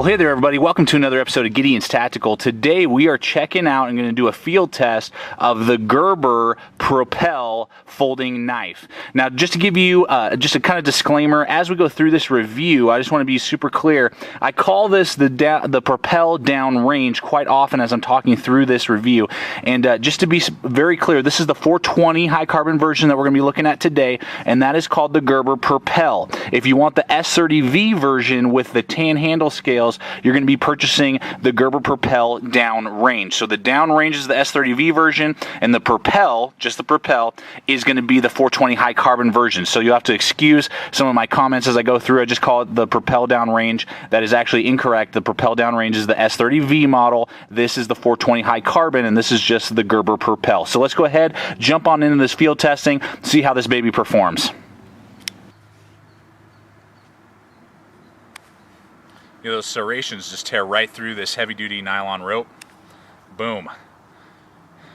Well, hey there everybody, welcome to another episode of Gideon's Tactical. Today we are checking out and going to do a field test of the Gerber Propel folding knife. Now, just to give you just a kind of disclaimer, as we go through this review, I just want to be super clear. I call this the Propel down range quite often as I'm talking through this review. And just to be very clear, this is the 420 high carbon version that we're going to be looking at today, and that is called the Gerber Propel. If you want the S30V version with the tan handle scales, you're going to be purchasing the Gerber Propel down range. So the down range is the S30V version, and the Propel, just the Propel, is going to be the 420 high carbon version. So you'll have to excuse some of my comments as I go through. I just call it the Propel down range. That is actually incorrect. The Propel down range is the S30V model. This is the 420 high carbon, and this is just the Gerber Propel. So let's go ahead, jump on into this field testing, see how this baby performs. You know, those serrations just tear right through this heavy-duty nylon rope. Boom.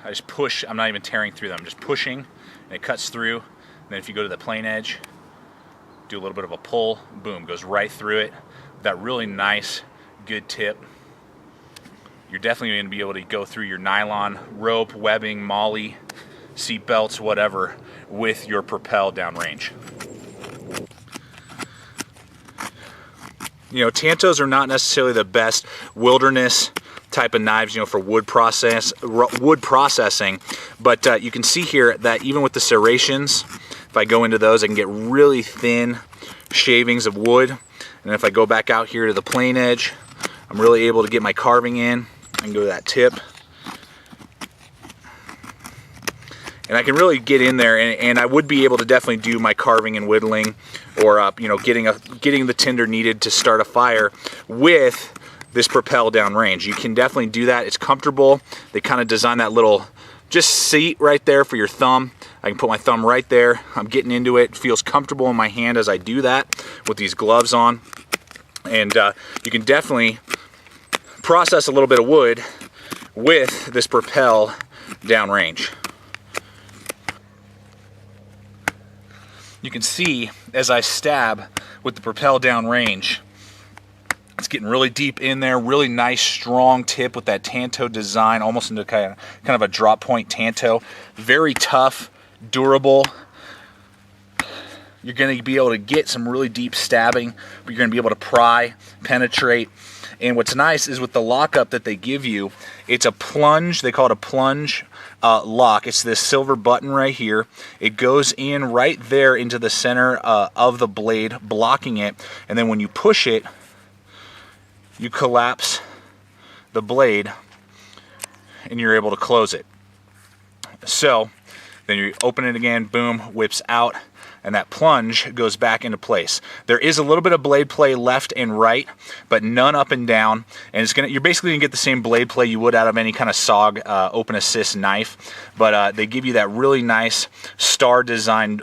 I just push. I'm not even tearing through them. I'm just pushing, and it cuts through. And then if you go to the plain edge, do a little bit of a pull, boom, goes right through it. That really nice, good tip. You're definitely going to be able to go through your nylon rope, webbing, molly, seat belts, whatever, with your Propel downrange. You know, tantos are not necessarily the best wilderness type of knives, you know, for wood processing, but you can see here that even with the serrations, if I go into those, I can get really thin shavings of wood. And if I go back out here to the plain edge, I'm really able to get my carving in. I can go to that tip, and I can really get in there, and I would be able to definitely do my carving and whittling, or you know, getting the tinder needed to start a fire with this Propel downrange. You can definitely do that. It's comfortable. They kind of design that little just seat right there for your thumb. I can put my thumb right there. I'm getting into it. It feels comfortable in my hand as I do that with these gloves on. And you can definitely process a little bit of wood with this Propel downrange. You can see as I stab with the Propel downrange, it's getting really deep in there, really nice strong tip with that tanto design, almost into kind of a drop point tanto. Very tough, durable. You're going to be able to get some really deep stabbing, but you're going to be able to pry, penetrate. And what's nice is with the lockup that they give you, it's a plunge. They call it a plunge lock. It's this silver button right here. It goes in right there into the center of the blade, blocking it. And then when you push it, you collapse the blade, and you're able to close it. So then you open it again, boom, whips out, and that plunge goes back into place. There is a little bit of blade play left and right, but none up and down. And you're basically gonna get the same blade play you would out of any kind of SOG open assist knife. But they give you that really nice star designed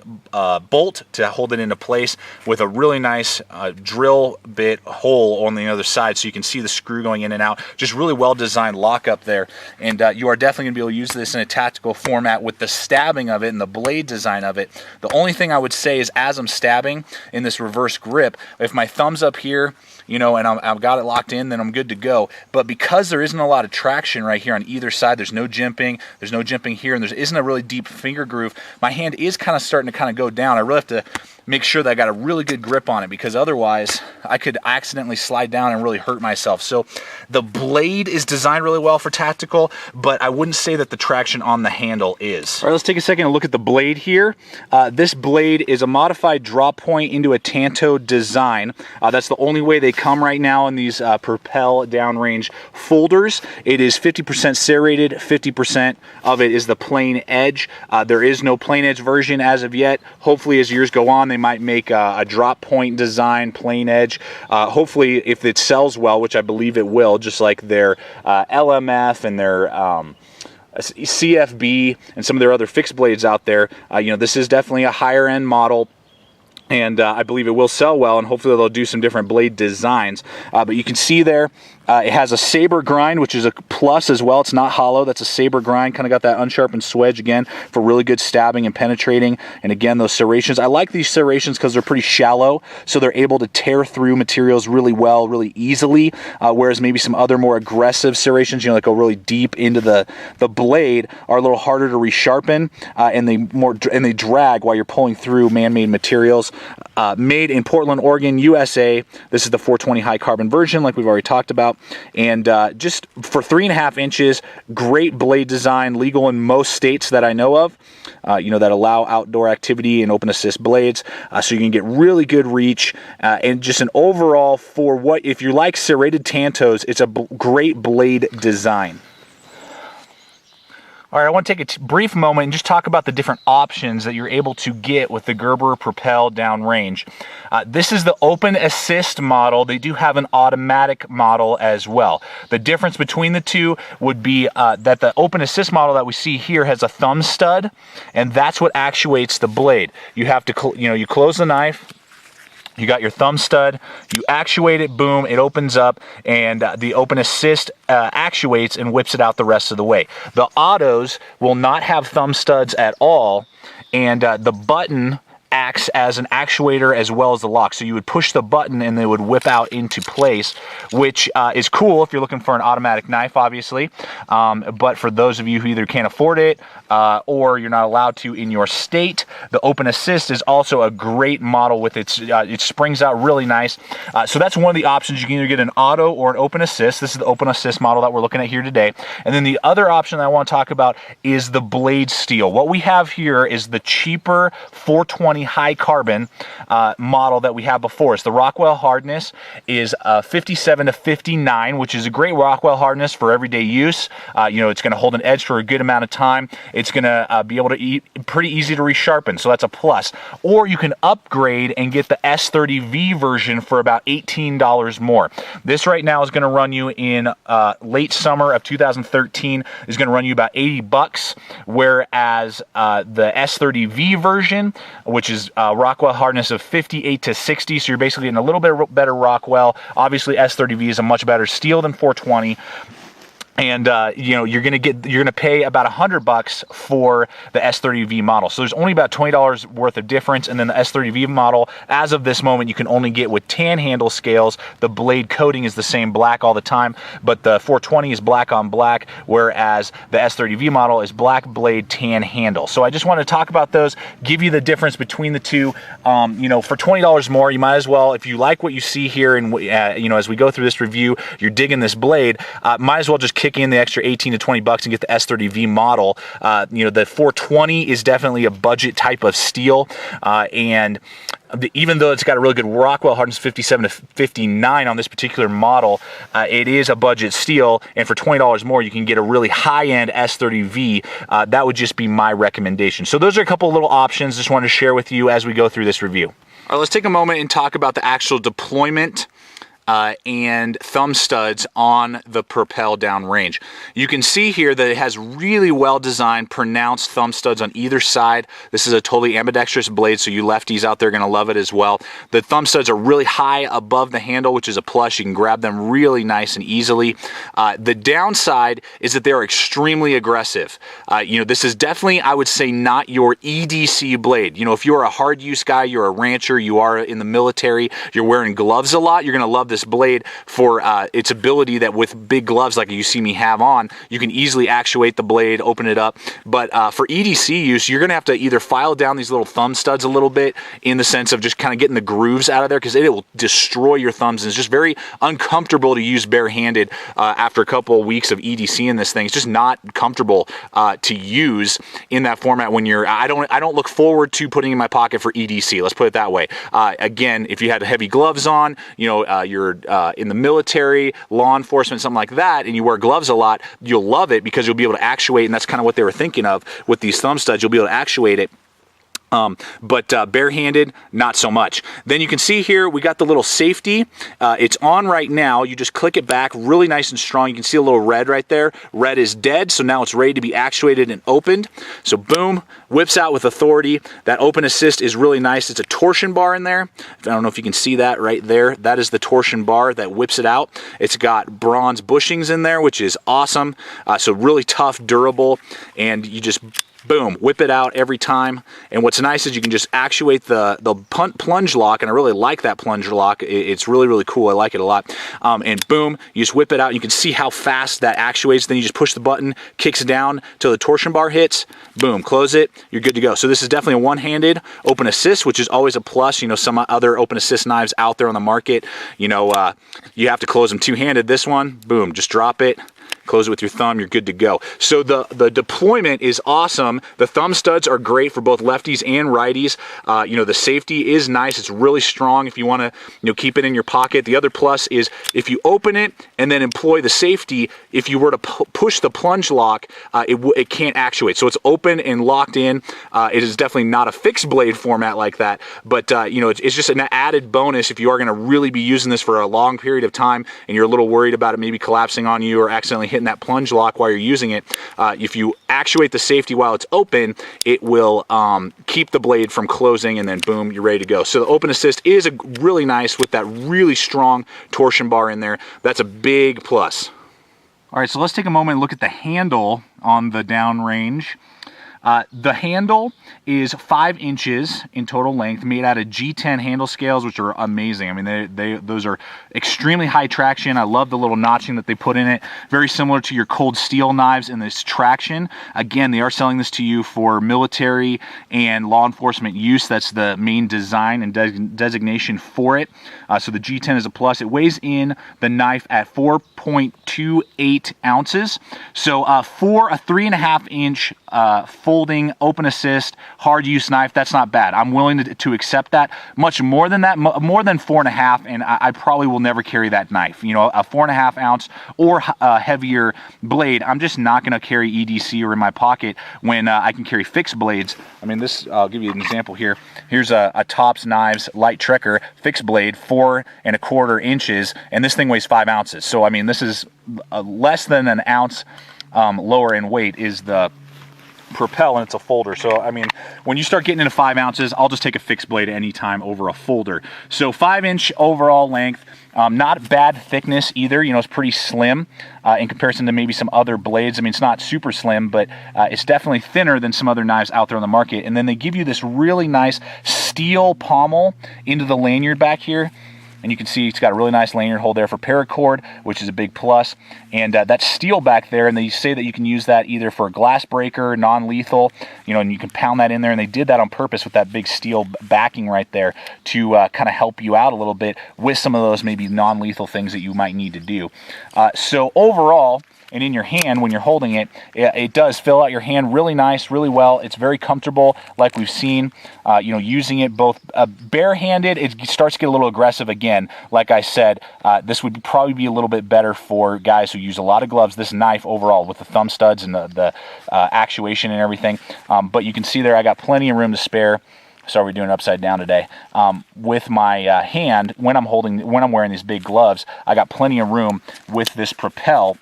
bolt to hold it into place with a really nice drill bit hole on the other side, so you can see the screw going in and out. Just really well designed lockup there. And you are definitely gonna be able to use this in a tactical format with the stabbing of it and the blade design of it. The only thing I would say is, as I'm stabbing in this reverse grip, if my thumb's up here, you know, and I've got it locked in, then I'm good to go. But because there isn't a lot of traction right here on either side, there's no jimping here, and there isn't a really deep finger groove, my hand is kind of starting to kind of go down. I really have to make sure that I got a really good grip on it, because otherwise I could accidentally slide down and really hurt myself. So the blade is designed really well for tactical, but I wouldn't say that the traction on the handle is. All right, let's take a second and look at the blade here. This blade is a modified drop point into a tanto design. That's the only way they come right now in these Propel downrange folders. It is 50% serrated, 50% of it is the plain edge. There is no plain edge version as of yet. Hopefully as years go on, they might make a drop point design, plain edge. Hopefully, if it sells well, which I believe it will, just like their LMF and their CFB and some of their other fixed blades out there, you know, this is definitely a higher end model. And I believe it will sell well, and hopefully they'll do some different blade designs. But you can see there, It has a saber grind, which is a plus as well. It's not hollow. That's a saber grind. Kind of got that unsharpened swedge again for really good stabbing and penetrating. And again, those serrations. I like these serrations because they're pretty shallow, so they're able to tear through materials really well, really easily. Whereas maybe some other more aggressive serrations, you know, that go really deep into the blade, are a little harder to resharpen, and they drag while you're pulling through man-made materials. Made in Portland, Oregon, USA. This is the 420 high carbon version, like we've already talked about. And just for 3.5 inches, great blade design, legal in most states that I know of, you know, that allow outdoor activity and open assist blades. So you can get really good reach, and just an overall, for what, if you like serrated tantos, it's a great blade design. All right, I want to take a brief moment and just talk about the different options that you're able to get with the Gerber Propel downrange. This is the open assist model. They do have an automatic model as well. The difference between the two would be that the open assist model that we see here has a thumb stud, and that's what actuates the blade. You have to, you close the knife. You got your thumb stud, you actuate it, boom, it opens up, and the open assist actuates and whips it out the rest of the way. The autos will not have thumb studs at all, and the button acts as an actuator as well as the lock. So you would push the button and they would whip out into place, which is cool if you're looking for an automatic knife, obviously. But for those of you who either can't afford it or you're not allowed to in your state, the open assist is also a great model with its, it springs out really nice. So that's one of the options. You can either get an auto or an open assist. This is the open assist model that we're looking at here today. And then the other option that I want to talk about is the blade steel. What we have here is the cheaper 420 high carbon model that we had before. So the Rockwell hardness is 57 to 59, which is a great Rockwell hardness for everyday use. You know, it's going to hold an edge for a good amount of time. It's going to be able to eat pretty easy to resharpen, so that's a plus. Or you can upgrade and get the S30V version for about $18 more. This right now is going to run you in late summer of 2013 is going to run you about $80, whereas the S30V version, which is Rockwell hardness of 58 to 60, so you're basically getting a little bit better Rockwell. Obviously, S30V is a much better steel than 420. And you know, you're gonna pay about $100 for the S30V model. So there's only about $20 worth of difference. And then the S30V model, as of this moment, you can only get with tan handle scales. The blade coating is the same black all the time, but the 420 is black on black, whereas the S30V model is black blade, tan handle. So I just want to talk about those, give you the difference between the two. You know, for $20 more, you might as well, if you like what you see here, and you know, as we go through this review, you're digging this blade, might as well just kick in the extra 18 to 20 bucks and get the S30V model. You know, the 420 is definitely a budget type of steel, and even though it's got a really good Rockwell hardness 57 to 59 on this particular model, it is a budget steel, and for $20 more you can get a really high-end S30V. That would just be my recommendation. So those are a couple of little options just wanted to share with you as we go through this review. All right, let's take a moment and talk about the actual deployment and thumb studs on the Propel downrange. You can see here that it has really well designed, pronounced thumb studs on either side. This is a totally ambidextrous blade, so you lefties out there are going to love it as well. The thumb studs are really high above the handle, which is a plus. You can grab them really nice and easily. The downside is that they're extremely aggressive. You know, this is definitely, I would say, not your EDC blade. You know, if you're a hard use guy, you're a rancher, you are in the military, you're wearing gloves a lot, you're going to love this blade for its ability that with big gloves like you see me have on, you can easily actuate the blade, open it up. But for EDC use, you're going to have to either file down these little thumb studs a little bit in the sense of just kind of getting the grooves out of there, because it will destroy your thumbs, and it's just very uncomfortable to use barehanded after a couple of weeks of EDC in this thing. It's just not comfortable to use in that format when you're, I don't look forward to putting in my pocket for EDC, let's put it that way. Again, if you had heavy gloves on, you know, you're in the military, law enforcement, something like that, and you wear gloves a lot, you'll love it because you'll be able to actuate, and that's kind of what they were thinking of with these thumb studs. You'll be able to actuate it But barehanded, not so much. Then you can see here, we got the little safety. It's on right now. You just click it back, really nice and strong. You can see a little red right there. Red is dead, so now it's ready to be actuated and opened. So boom, whips out with authority. That open assist is really nice. It's a torsion bar in there. I don't know if you can see that right there. That is the torsion bar that whips it out. It's got bronze bushings in there, which is awesome. So really tough, durable, and you just boom, whip it out every time. And what's nice is you can just actuate the plunge lock, and I really like that plunge lock. It's really, really cool. I like it a lot. And boom, you just whip it out. You can see how fast that actuates. Then you just push the button, kicks down till the torsion bar hits. Boom, close it. You're good to go. So this is definitely a one-handed open assist, which is always a plus. You know, some other open assist knives out there on the market, you know, you have to close them two-handed. This one, boom, just drop it. Close it with your thumb, you're good to go. So the deployment is awesome. The thumb studs are great for both lefties and righties. You know, the safety is nice. It's really strong if you want to, you know, keep it in your pocket. The other plus is if you open it and then employ the safety, if you were to push the plunge lock, it can't actuate. So it's open and locked in. It is definitely not a fixed blade format like that, but you know, it's just an added bonus if you are going to really be using this for a long period of time and you're a little worried about it maybe collapsing on you or accidentally hitting that plunge lock while you're using it. If you actuate the safety while it's open, it will keep the blade from closing, and then boom, you're ready to go. So the open assist is really nice with that really strong torsion bar in there. That's a big plus. All right, so let's take a moment and look at the handle on the downrange. The handle is 5 inches in total length, made out of G10 handle scales, which are amazing. I mean, those are extremely high traction. I love the little notching that they put in it. Very similar to your cold steel knives in this traction. Again, they are selling this to you for military and law enforcement use. That's the main design and designation for it. So the G10 is a plus. It weighs in the knife at 4.28 ounces. So for a 3.5 inch folding open assist hard use knife, that's not bad. I'm willing to accept that. Much more than that, more than 4.5, and I probably will never carry that knife. You know, a 4.5 ounce or a heavier blade, I'm just not going to carry EDC or in my pocket when I can carry fixed blades. I mean, this, I'll give you an example here. Here's a Tops Knives light trekker fixed blade, 4.25 inches, and this thing weighs 5 ounces. So I mean, this is less than an ounce lower in weight is the Propel, and it's a folder. So I mean, when you start getting into 5 ounces, I'll just take a fixed blade anytime over a folder. So 5 inch overall length, not bad thickness either. You know, it's pretty slim in comparison to maybe some other blades. I mean, it's not super slim, but it's definitely thinner than some other knives out there on the market. And then they give you this really nice steel pommel into the lanyard back here. And you can see it's got a really nice lanyard hole there for paracord, which is a big plus. And that's steel back there, and they say that you can use that either for a glass breaker, non-lethal, you know, and you can pound that in there. And they did that on purpose with that big steel backing right there to kind of help you out a little bit with some of those maybe non-lethal things that you might need to do. So overall, and in your hand when you're holding it, it does fill out your hand really nice, really well. It's very comfortable, like we've seen. You know, using it both barehanded, it starts to get a little aggressive again. Like I said, this would probably be a little bit better for guys who use a lot of gloves. This knife overall with the thumb studs and the actuation and everything. But you can see there, I got plenty of room to spare. Sorry, we're doing it upside down today. With my hand, when I'm wearing these big gloves, I got plenty of room with this Propel.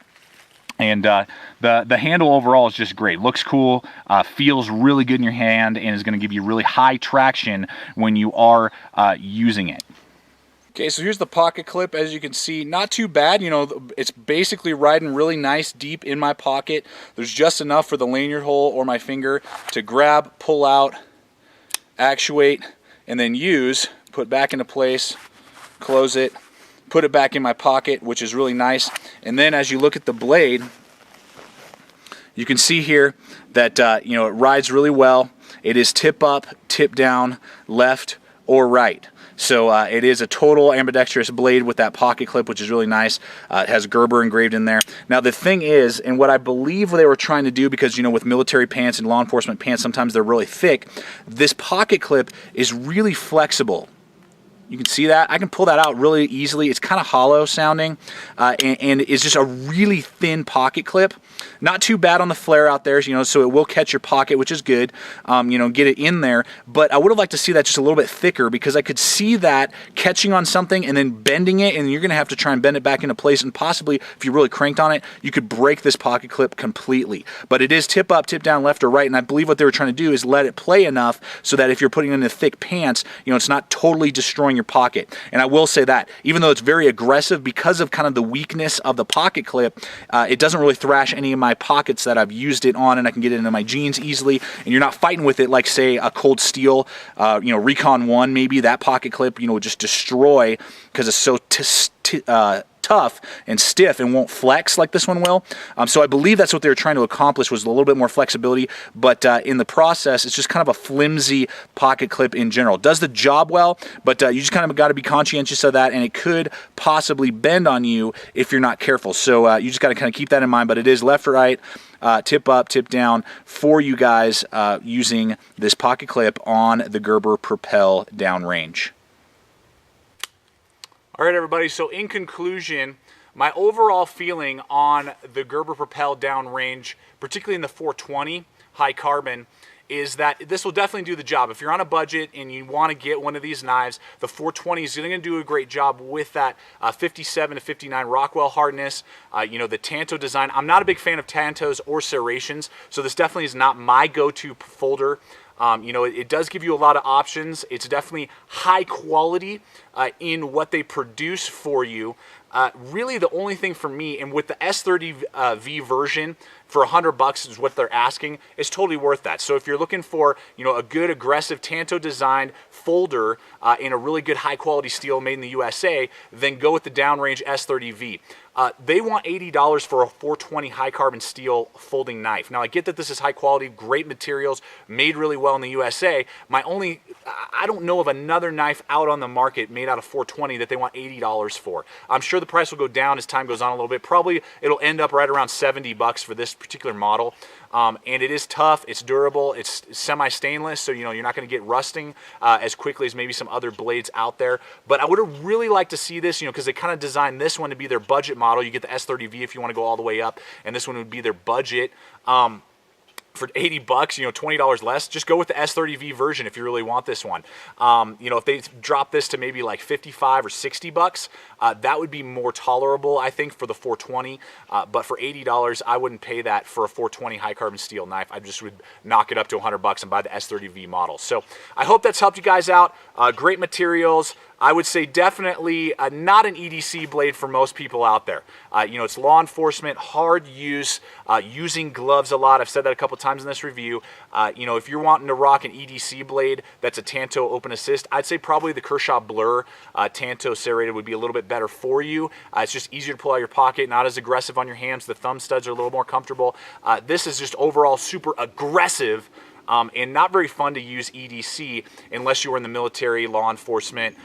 And the handle overall is just great. Looks cool, feels really good in your hand, and is going to give you really high traction when you are using it. Okay, so here's the pocket clip. As you can see, not too bad. You know, it's basically riding really nice deep in my pocket. There's just enough for the lanyard hole or my finger to grab, pull out, actuate, and then use, put back into place, close it, put it back in my pocket, which is really nice. And then as you look at the blade, you can see here that you know, it rides really well. It is tip up, tip down, left or right. So it is a total ambidextrous blade with that pocket clip, which is really nice. It has Gerber engraved in there. Now the thing is, and what I believe they were trying to do, because you know, with military pants and law enforcement pants, sometimes they're really thick, this pocket clip is really flexible. You can see that. I can pull that out really easily. It's kind of hollow sounding, and it's just a really thin pocket clip. Not too bad on the flare out there, so it will catch your pocket, which is good, get it in there. But I would have liked to see that just a little bit thicker, because I could see that catching on something and then bending it, and you're going to have to try and bend it back into place, and possibly, if you really cranked on it, you could break this pocket clip completely. But it is tip up, tip down, left or right, and I believe what they were trying to do is let it play enough so that if you're putting it in the thick pants, it's not totally destroying your pocket. And I will say that, even though it's very aggressive, because of kind of the weakness of the pocket clip, it doesn't really thrash any of my pockets that I've used it on, and I can get it into my jeans easily, and you're not fighting with it like, say, a Cold Steel, Recon 1, maybe. That pocket clip, would just destroy, because it's so tough and stiff and won't flex like this one will. So I believe that's what they were trying to accomplish, was a little bit more flexibility, but in the process, it's just kind of a flimsy pocket clip in general. Does the job well, but you just kind of got to be conscientious of that, and it could possibly bend on you if you're not careful. So you just got to kind of keep that in mind, but it is left or right, tip up, tip down for you guys using this pocket clip on the Gerber Propel downrange. All right, everybody, so in conclusion, my overall feeling on the Gerber Propel downrange, particularly in the 420 high carbon, is that this will definitely do the job. If you're on a budget and you want to get one of these knives, the 420 is going to do a great job with that 57 to 59 Rockwell hardness, the tanto design. I'm not a big fan of tantos or serrations, so this definitely is not my go-to folder. It does give you a lot of options. It's definitely high quality in what they produce for you. Really the only thing for me, and with the S30V version, for $100 is what they're asking, it's totally worth that. So if you're looking for, a good aggressive tanto designed folder in a really good high quality steel made in the USA, then go with the downrange S30V. They want $80 for a 420 high carbon steel folding knife. Now I get that this is high quality, great materials, made really well in the USA. I don't know of another knife out on the market made out of 420 that they want $80 for. I'm sure the price will go down as time goes on a little bit. Probably it'll end up right around $70 for this particular model. And it is tough, it's durable, it's semi-stainless, so you're not going to get rusting as quickly as maybe some other blades out there. But I would have really liked to see this, because they kind of designed this one to be their budget model. You get the S30V if you want to go all the way up, and this one would be their budget. For $80, $20 less, just go with the S30V version if you really want this one. If they drop this to maybe like $55 or $60, that would be more tolerable, I think, for the 420. But for $80, I wouldn't pay that for a 420 high carbon steel knife. I just would knock it up to $100 and buy the S30V model. So I hope that's helped you guys out. Great materials. I would say definitely not an EDC blade for most people out there. It's law enforcement, hard use, using gloves a lot. I've said that a couple times in this review. If you're wanting to rock an EDC blade that's a tanto open assist, I'd say probably the Kershaw Blur tanto serrated would be a little bit better for you. It's just easier to pull out of your pocket, not as aggressive on your hands. The thumb studs are a little more comfortable. This is just overall super aggressive. And not very fun to use EDC unless you were in the military, law enforcement,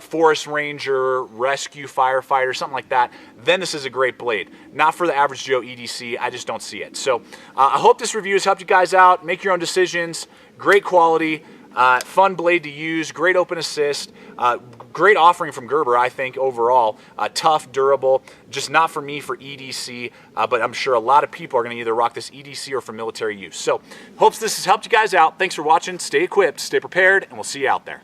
forest ranger, rescue, firefighter, something like that. Then this is a great blade. Not for the average Joe EDC. I just don't see it. So I hope this review has helped you guys out. Make your own decisions. Great quality. Fun blade to use. Great open assist. Great offering from Gerber, I think, overall. Tough, durable, just not for me for EDC, but I'm sure a lot of people are going to either rock this EDC or for military use. So, hopes this has helped you guys out. Thanks for watching. Stay equipped, stay prepared, and we'll see you out there.